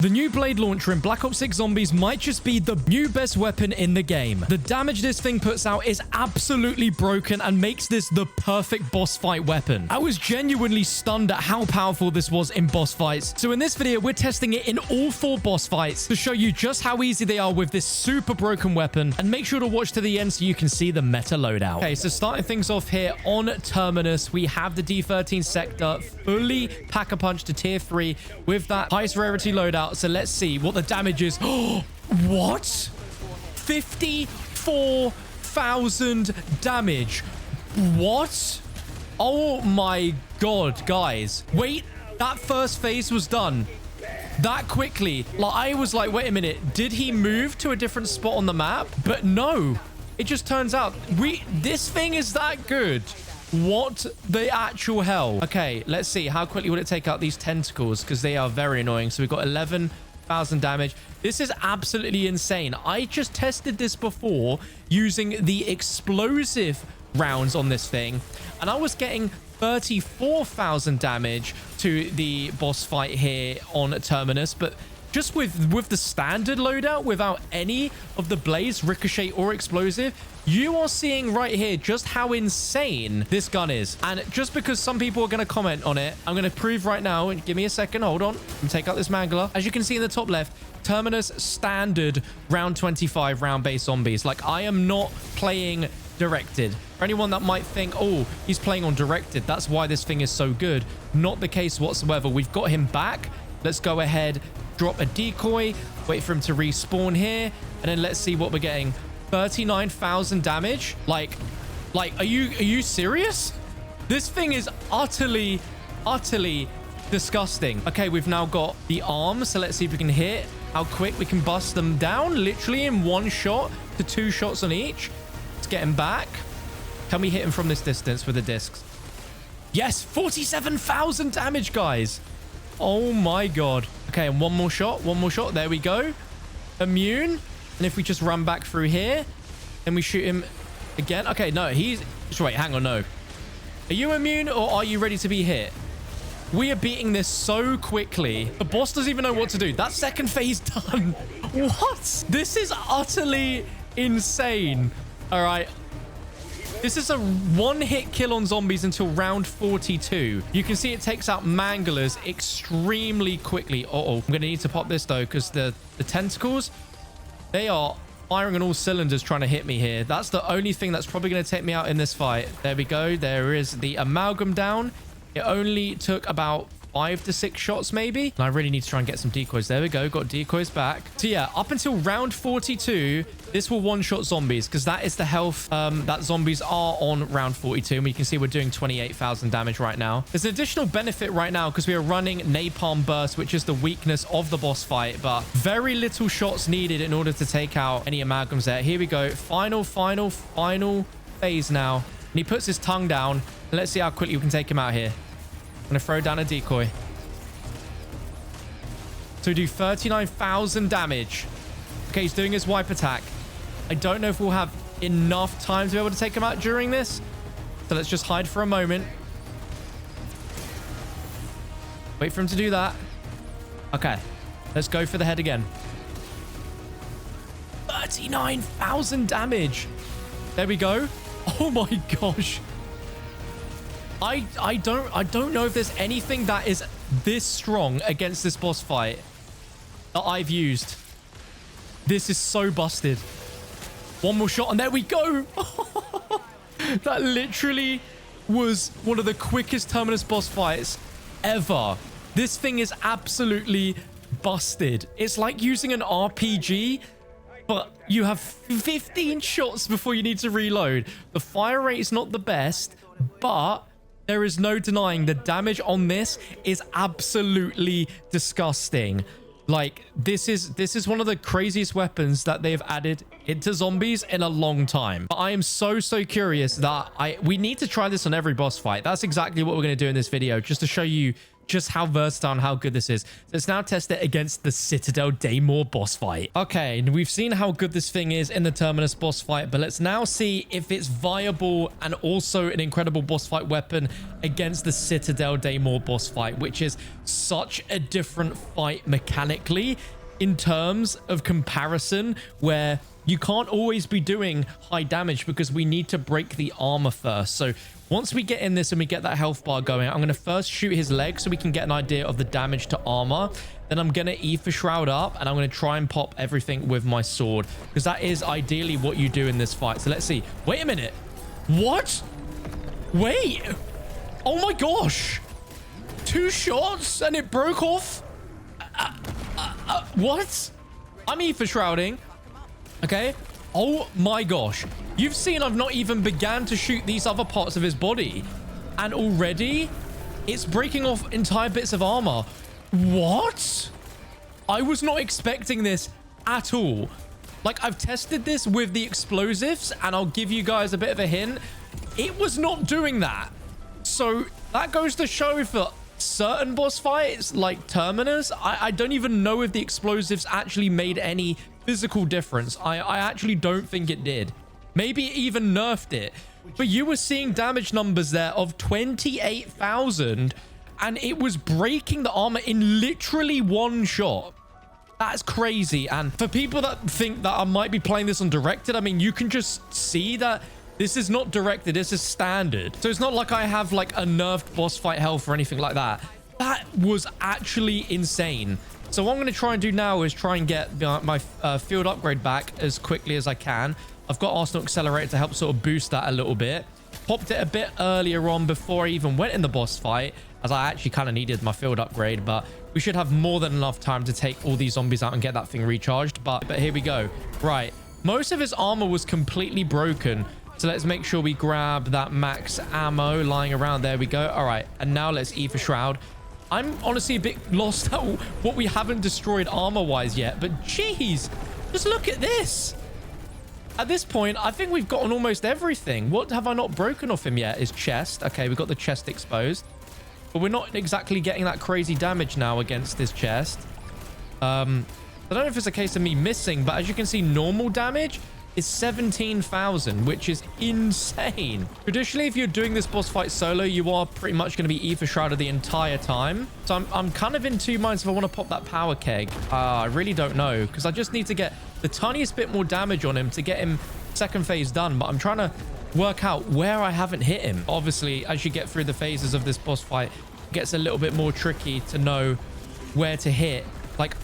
The new blade launcher in Black Ops 6 Zombies might just be the new best weapon in the game. The damage this thing puts out is absolutely broken and makes this the perfect boss fight weapon. I was genuinely stunned at how powerful this was in boss fights. So in this video, we're testing it in all 4 boss fights to show you just how easy they are with this super broken weapon. And make sure to watch to the end so you can see the meta loadout. Okay, so starting things off here on Terminus, we have the D1.3 Sector fully pack-a-punch to tier 3 with that highest rarity loadout. So let's see what the damage is. What? 54,000 damage. What? Oh my god, guys. Wait, that first phase was done that quickly. Like, I was like, wait a minute. Did he move to a different spot on the map? But no. It just turns out this thing is that good. What the actual hell? Okay, let's see. How quickly would it take out these tentacles? Because they are very annoying. So we've got 11,000 damage. This is absolutely insane. I just tested this before using the explosive rounds on this thing. And I was getting 34,000 damage to the boss fight here on Terminus. But just with the standard loadout, without any of the blaze, ricochet, or explosive, you are seeing right here just how insane this gun is. And just because some people are going to comment on it, I'm going to prove right now. Give me a second. Hold on. Let me take out this mangler. As you can see in the top left, Terminus standard round 25 round-based zombies. Like, I am not playing directed. For anyone that might think, oh, he's playing on directed, that's why this thing is so good. Not the case whatsoever. We've got him back. Let's go ahead, drop a decoy, wait for him to respawn here, and then let's see what we're getting. 39,000 damage. Like, are you serious? This thing is utterly disgusting. Okay, we've now got the arms, so let's see if we can hit how quick we can bust them down, literally in 1 shot to 2 shots on each. Let's get him back. Can we hit him from this distance with the discs? Yes, 47,000 damage, guys. Oh my god. Okay, and one more shot. There we go. Immune. And if we just run back through here, and we shoot him again. Okay, no, he's... Wait, hang on, no. Are you immune or are you ready to be hit? We are beating this so quickly. The boss doesn't even know what to do. That second phase done. What? This is utterly insane. All right. This is a 1-hit kill on zombies until round 42. You can see it takes out manglers extremely quickly. Uh-oh. I'm going to need to pop this, though, because the tentacles, they are firing on all cylinders trying to hit me here. That's the only thing that's probably going to take me out in this fight. There we go. There is the amalgam down. It only took about 5 to 6 shots, maybe. And I really need to try and get some decoys. There we go. Got decoys back. So yeah, up until round 42, this will one-shot zombies because that is the health that zombies are on round 42. And we can see we're doing 28,000 damage right now. There's an additional benefit right now because we are running Napalm Burst, which is the weakness of the boss fight. But very little shots needed in order to take out any amalgams there. Here we go. Final phase now. And he puts his tongue down. And let's see how quickly we can take him out here. I'm going to throw down a decoy. So we do 39,000 damage. Okay, he's doing his wipe attack. I don't know if we'll have enough time to be able to take him out during this. So let's just hide for a moment. Wait for him to do that. Okay, let's go for the head again. 39,000 damage. There we go. Oh my gosh. I don't know if there's anything that is this strong against this boss fight that I've used. This is so busted. One more shot and there we go. That literally was one of the quickest Terminus boss fights ever. This thing is absolutely busted. It's like using an RPG, but you have 15 shots before you need to reload. The fire rate is not the best, but there is no denying the damage on this is absolutely disgusting. Like, this is one of the craziest weapons that they've added into zombies in a long time. But I am so curious that we need to try this on every boss fight. That's exactly what we're going to do in this video, just to show you just how versatile and how good this is. So let's now test it against the Citadelle Daymore boss fight. Okay, and we've seen how good this thing is in the Terminus boss fight, but let's now see if it's viable and also an incredible boss fight weapon against the Citadelle Daymore boss fight, which is such a different fight mechanically in terms of comparison, where you can't always be doing high damage because we need to break the armor first. So once we get in this and we get that health bar going, I'm going to first shoot his leg so we can get an idea of the damage to armor. Then I'm going to Ether Shroud up and I'm going to try and pop everything with my sword, because that is ideally what you do in this fight. So let's see. Wait a minute. What? Wait. Oh my gosh. 2 shots and it broke off? What? I'm Ether Shrouding. Okay. Oh my gosh. You've seen I've not even began to shoot these other parts of his body, and already it's breaking off entire bits of armor. What? I was not expecting this at all. Like, I've tested this with the explosives, and I'll give you guys a bit of a hint. It was not doing that. So that goes to show for certain boss fights like Terminus, I don't even know if the explosives actually made any physical difference. I actually don't think it did. Maybe it even nerfed it. But you were seeing damage numbers there of 28,000, and it was breaking the armor in literally 1 shot. That's crazy. And for people that think that I might be playing this on directed, I mean, you can just see that this is not directed. This is standard. So it's not like I have like a nerfed boss fight health or anything like that. That was actually insane. So what I'm going to try and do now is try and get my field upgrade back as quickly as I can. I've got Arsenal Accelerator to help sort of boost that a little bit. Popped it a bit earlier on before I even went in the boss fight, as I actually kind of needed my field upgrade, but we should have more than enough time to take all these zombies out and get that thing recharged. But here we go. Right. Most of his armor was completely broken. So let's make sure we grab that max ammo lying around. There we go. All right. And now let's Ether Shroud. I'm honestly a bit lost at what we haven't destroyed armor-wise yet. But geez, just look at this. At this point, I think we've gotten almost everything. What have I not broken off him yet? His chest. Okay, we've got the chest exposed. But we're not exactly getting that crazy damage now against this chest. I don't know if it's a case of me missing, but as you can see, normal damage is 17,000, which is insane. Traditionally, if you're doing this boss fight solo, you are pretty much going to be Ether Shrouded the entire time. So I'm kind of in 2 minds if I want to pop that power keg. I really don't know, because I just need to get the tiniest bit more damage on him to get him second phase done. But I'm trying to work out where I haven't hit him. Obviously, as you get through the phases of this boss fight, it gets a little bit more tricky to know where to hit. Like,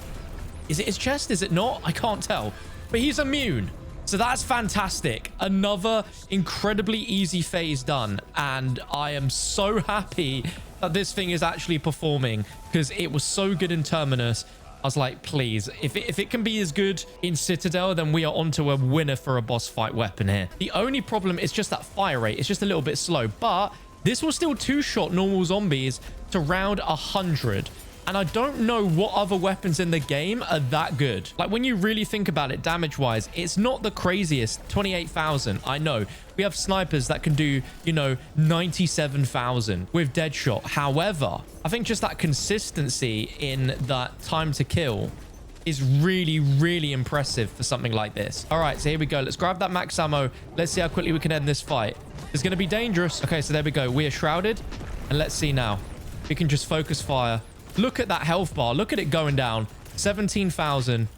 is it his chest? Is it not? I can't tell. But he's immune. So that's fantastic. Another incredibly easy phase done. And I am so happy that this thing is actually performing, because it was so good in Terminus. I was like, please, if it can be as good in Citadelle, then we are onto a winner for a boss fight weapon here. The only problem is just that fire rate. It's just a little bit slow, but this will still 2-shot normal zombies to round 100. And I don't know what other weapons in the game are that good. Like, when you really think about it damage-wise, it's not the craziest. 28,000, I know. We have snipers that can do, you know, 97,000 with Deadshot. However, I think just that consistency in that time to kill is really, really impressive for something like this. All right, so here we go. Let's grab that max ammo. Let's see how quickly we can end this fight. It's going to be dangerous. Okay, so there we go. We are shrouded. And let's see now. We can just focus fire. Look at that health bar. Look at it going down. 17,000.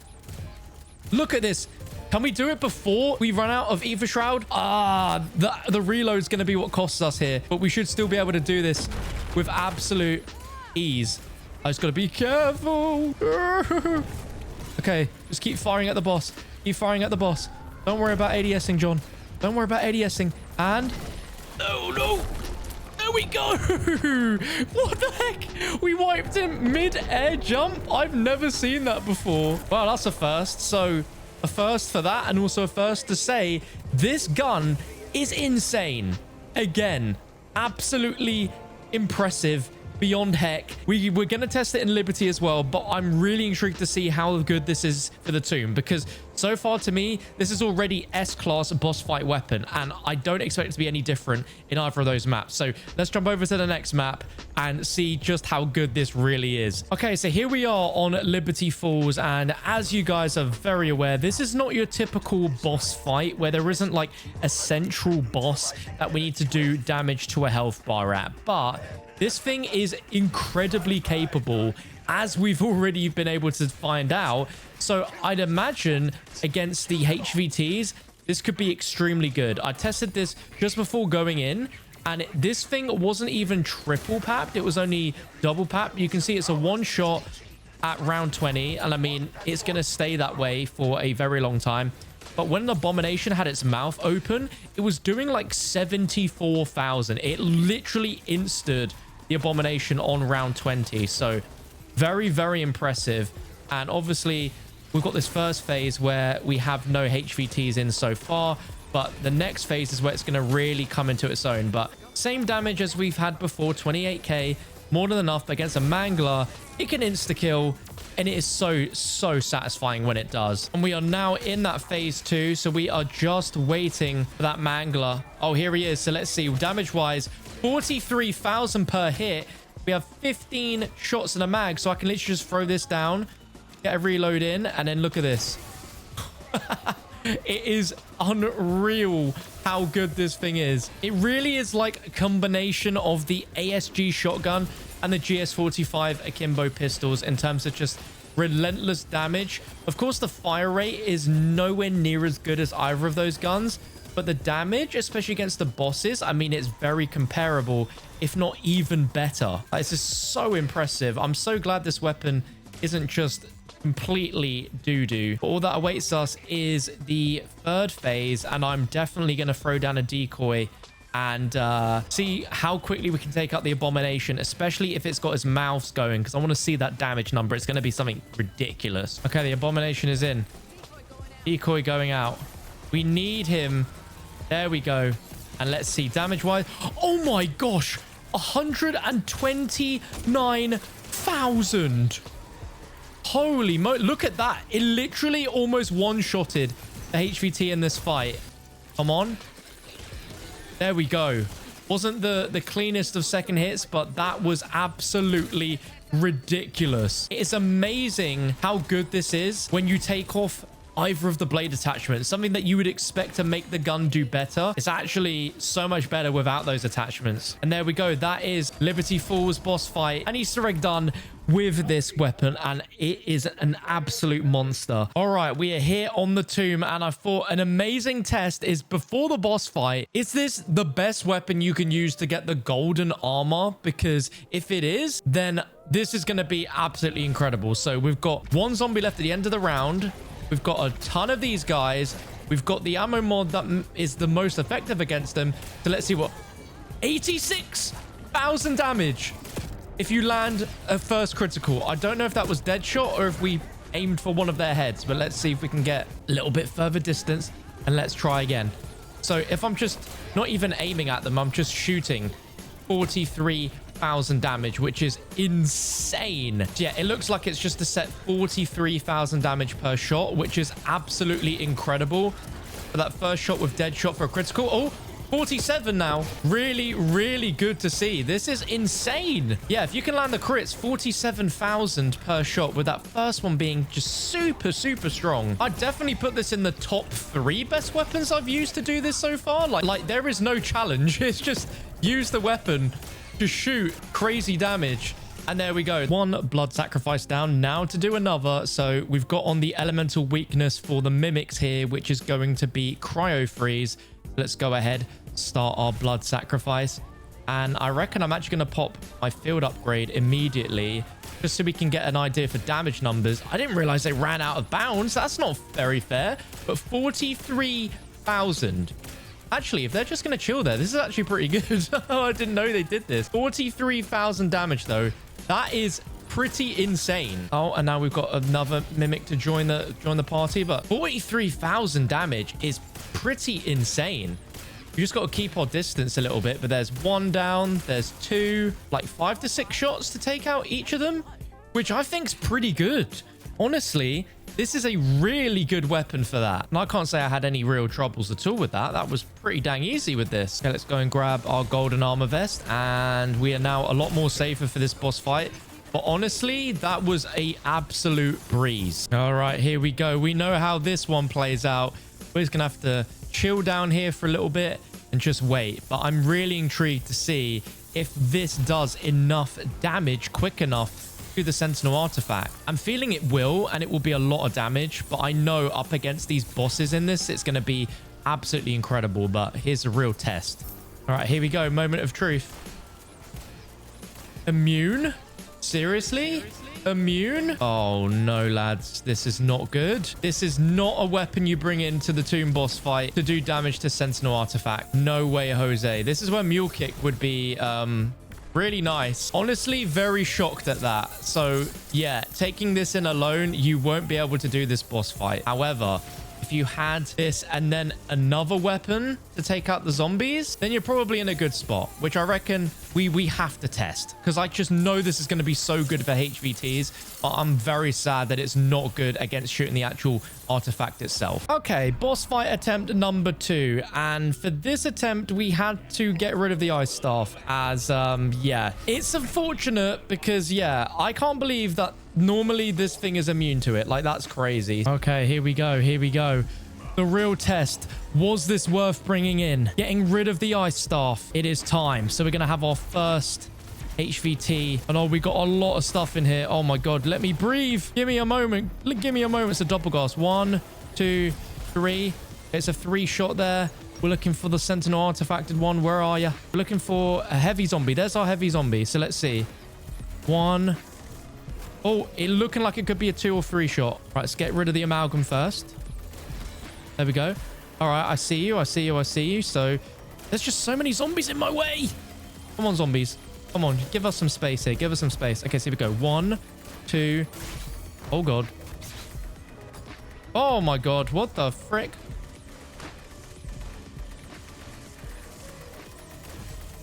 Look at this. Can we do it before we run out of Ether Shroud? The reload's going to be what costs us here. But we should still be able to do this with absolute ease. I just got to be careful. Okay, just keep firing at the boss. Keep firing at the boss. Don't worry about ADSing, John. Don't worry about ADSing. And... no. There we go. What the heck? We wiped him mid-air jump. I've never seen that before. Well, that's a first. So a first for that, and also a first to say this gun is insane. Again, absolutely impressive. beyond heck. We're going to test it in Liberty as well, but I'm really intrigued to see how good this is for the Tomb, because so far to me, this is already S-class boss fight weapon, and I don't expect it to be any different in either of those maps. So let's jump over to the next map and see just how good this really is. Okay, so here we are on Liberty Falls, and as you guys are very aware, this is not your typical boss fight where there isn't like a central boss that we need to do damage to a health bar at, but this thing is incredibly capable, as we've already been able to find out. So I'd imagine against the HVTs, this could be extremely good. I tested this just before going in, and this thing wasn't even triple papped. It was only double papped. You can see it's a one shot at round 20. And I mean, it's going to stay that way for a very long time. But when an Abomination had its mouth open, it was doing like 74,000. It literally insted the Abomination on round 20. So very, very impressive. And obviously, we've got this first phase where we have no HVTs in so far, but the next phase is where it's going to really come into its own. But same damage as we've had before, 28k, more than enough. Against a Mangler, it can insta-kill, and it is so satisfying when it does. And we are now in that phase 2, so we are just waiting for that Mangler. Oh, here he is. So let's see. Damage-wise, 43,000 per hit. We have 15 shots in a mag, so I can literally just throw this down, get a reload in, and then look at this. It is unreal how good this thing is. It really is like a combination of the ASG shotgun and the GS45 akimbo pistols in terms of just relentless damage. Of course, the fire rate is nowhere near as good as either of those guns, but the damage, especially against the bosses, I mean, it's very comparable, if not even better. This is so impressive. I'm so glad this weapon isn't just completely doo-doo. All that awaits us is the third phase, and I'm definitely going to throw down a decoy and see how quickly we can take out the Abomination, especially if it's got his mouths going, because I want to see that damage number. It's going to be something ridiculous. Okay, the Abomination is in. Decoy going out. We need him. There we go. And let's see damage-wise. Oh my gosh! 129,000. Holy mo! Look at that. It literally almost one-shotted the HVT in this fight. Come on. There we go. Wasn't the cleanest of second hits, but that was absolutely ridiculous. It is amazing how good this is when you take off either of the blade attachments. Something that you would expect to make the gun do better. It's actually so much better without those attachments. And there we go. That is Liberty Falls boss fight. An Easter egg done with this weapon, and it is an absolute monster. All right, we are here on the Tomb, and I thought an amazing test is before the boss fight, is this the best weapon you can use to get the golden armor? Because if it is, then this is going to be absolutely incredible. So we've got one zombie left at the end of the round. We've got a ton of these guys. We've got the ammo mod that is the most effective against them. So let's see what... 86,000 damage if you land a first critical. I don't know if that was dead shot or if we aimed for one of their heads, but let's see if we can get a little bit further distance, and let's try again. So if I'm just not even aiming at them, I'm just shooting, 43,000 damage, which is insane. Yeah, it looks like it's just a set 43,000 damage per shot, which is absolutely incredible. For that first shot with dead shot for a critical. Oh, 47 now. Really, really good to see. This is insane. Yeah, if you can land the crits, 47,000 per shot, with that first one being just super strong. I'd definitely put this in the top 3 best weapons I've used to do this so far. Like there is no challenge. It's just use the weapon to shoot crazy damage. And there we go. One blood sacrifice down. Now to do another. So we've got on the elemental weakness for the mimics here, which is going to be cryo freeze. Let's go ahead, start our blood sacrifice. And I reckon I'm actually going to pop my field upgrade immediately, just so we can get an idea for damage numbers. I didn't realize they ran out of bounds. That's not very fair. But 43,000. Actually, if they're just going to chill there, this is actually pretty good. I didn't know they did this. 43,000 damage, though. That is pretty insane. Oh, and now we've got another mimic to join the party, but 43,000 damage is pretty insane. You just got to keep our distance a little bit. But there's one down. There's two, like 5 to 6 shots to take out each of them, which I think's pretty good. Honestly, this is a really good weapon for that. And I can't say I had any real troubles at all with that. That was pretty dang easy with this. Okay, let's go and grab our golden armor vest. And we are now a lot more safer for this boss fight. But honestly, that was a absolute breeze. All right, here we go. We know how this one plays out. We're just going to have to chill down here for a little bit and just wait. But I'm really intrigued to see if this does enough damage quick enough to the Sentinel artifact. I'm feeling it will, and it will be a lot of damage. But I know up against these bosses in this, it's going to be absolutely incredible. But here's a real test. All right, here we go. Moment of truth. Immune? Seriously? Immune? Oh no, lads, this is not good. This is not a weapon you bring into the tomb boss fight to do damage to Sentinel artifact. No way, Jose. This is where mule kick would be really nice. Honestly, very shocked at that. So yeah, taking this in alone, you won't be able to do this boss fight. However, if you had this and then another weapon to take out the zombies, then you're probably in a good spot, which I reckon we have to test, because I just know this is going to be so good for HVTs, but I'm very sad that it's not good against shooting the actual artifact itself. Okay, boss fight attempt number 2. And for this attempt, we had to get rid of the ice staff as, yeah, it's unfortunate because, yeah, I can't believe that normally this thing is immune to it. Like, that's crazy. Okay, here we go. Here we go. The real test. Was this worth bringing in? Getting rid of the ice staff. It is time. So we're going to have our first HVT. And oh, we got a lot of stuff in here. Oh my God. Let me breathe. Give me a moment. Give me a moment. It's a doppelgas. 1, 2, 3. It's a 3 shot there. We're looking for the Sentinel artifacted one. Where are you? We're looking for a heavy zombie. There's our heavy zombie. So let's see. 1. Oh, it looking like it could be a 2 or 3 shot. Right, let's get rid of the amalgam first. There we go. All right, I see you. I see you. I see you. So there's just so many zombies in my way. Come on, zombies. Come on. Give us some space here. Give us some space. Okay, so here we go. 1, 2. Oh, God. Oh, my God. What the frick?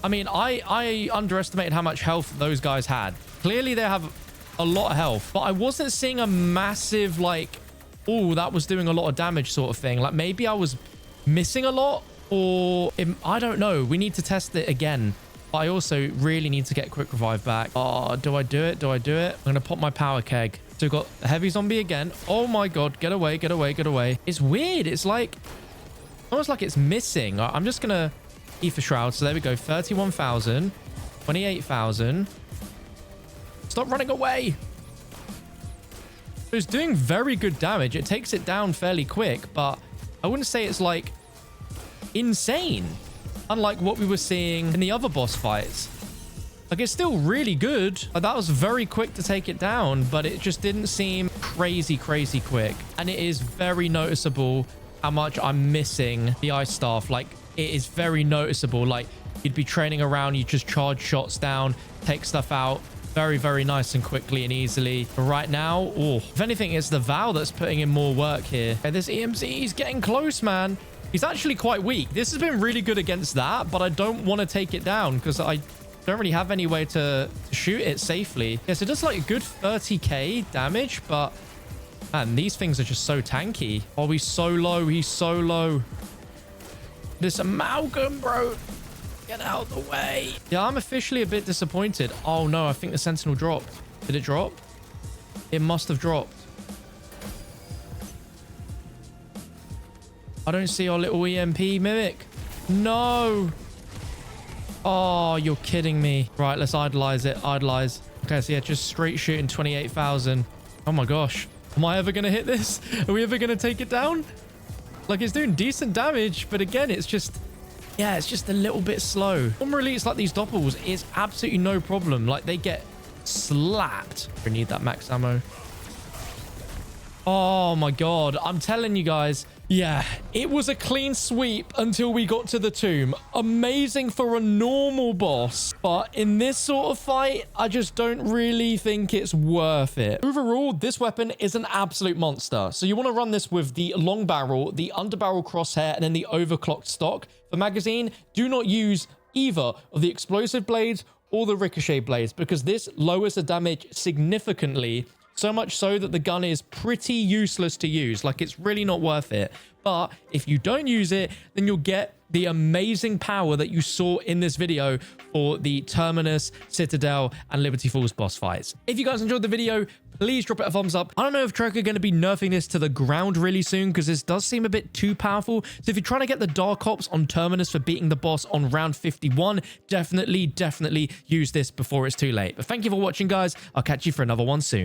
I mean, I underestimated how much health those guys had. Clearly, they have a lot of health, but I wasn't seeing a massive, like, oh, that was doing a lot of damage sort of thing. Like, maybe I was missing a lot, or I don't know. We need to test it again. But I also really need to get quick revive back. Oh, do I do it? Do I do it? I'm going to pop my power keg. So we've got a heavy zombie again. Oh my God. Get away, get away, get away. It's weird. It's like, almost like it's missing. I'm just going to Ether Shroud. So there we go. 31,000, 28,000. Stop running away. It's doing very good damage. It takes it down fairly quick, but I wouldn't say it's like insane. Unlike what we were seeing in the other boss fights. Like, it's still really good. Like, that was very quick to take it down, but it just didn't seem crazy quick. And it is very noticeable how much I'm missing the ice staff. Like, it is very noticeable. Like, you'd be training around, you just charge shots down, take stuff out. Very nice and quickly and easily. But right now, oh, if anything, it's the Val that's putting in more work here. Okay, this EMZ, he's getting close, man. He's actually quite weak. This has been really good against that, but I don't want to take it down because I don't really have any way to shoot it safely. Yeah, so it does like a good 30k damage, but man, these things are just so tanky. Oh, he's so low. He's so low. This amalgam, bro. Get out of the way. Yeah, I'm officially a bit disappointed. Oh no, I think the Sentinel dropped. Did it drop? It must have dropped. I don't see our little EMP mimic. No. Oh, you're kidding me. Right, let's idolize it. Idolize. Okay, so yeah, just straight shooting 28,000. Oh my gosh. Am I ever going to hit this? Are we ever going to take it down? Like, it's doing decent damage, but again, it's just... yeah, it's just a little bit slow. Armor elites like these doppels is absolutely no problem. Like, they get slapped. We need that max ammo. Oh my god, I'm telling you guys, yeah, it was a clean sweep until we got to the tomb. Amazing for a normal boss, but in this sort of fight, I just don't really think it's worth it. Overall, this weapon is an absolute monster. So you want to run this with the long barrel, the underbarrel crosshair, and then the overclocked stock. For magazine, do not use either of the explosive blades or the ricochet blades because this lowers the damage significantly. So much so that the gun is pretty useless to use. Like, it's really not worth it. But if you don't use it, then you'll get the amazing power that you saw in this video for the Terminus, Citadelle, and Liberty Falls boss fights. If you guys enjoyed the video, please drop it a thumbs up. I don't know if Trek are going to be nerfing this to the ground really soon because this does seem a bit too powerful. So if you're trying to get the Dark Ops on Terminus for beating the boss on round 51, definitely use this before it's too late. But thank you for watching, guys. I'll catch you for another one soon.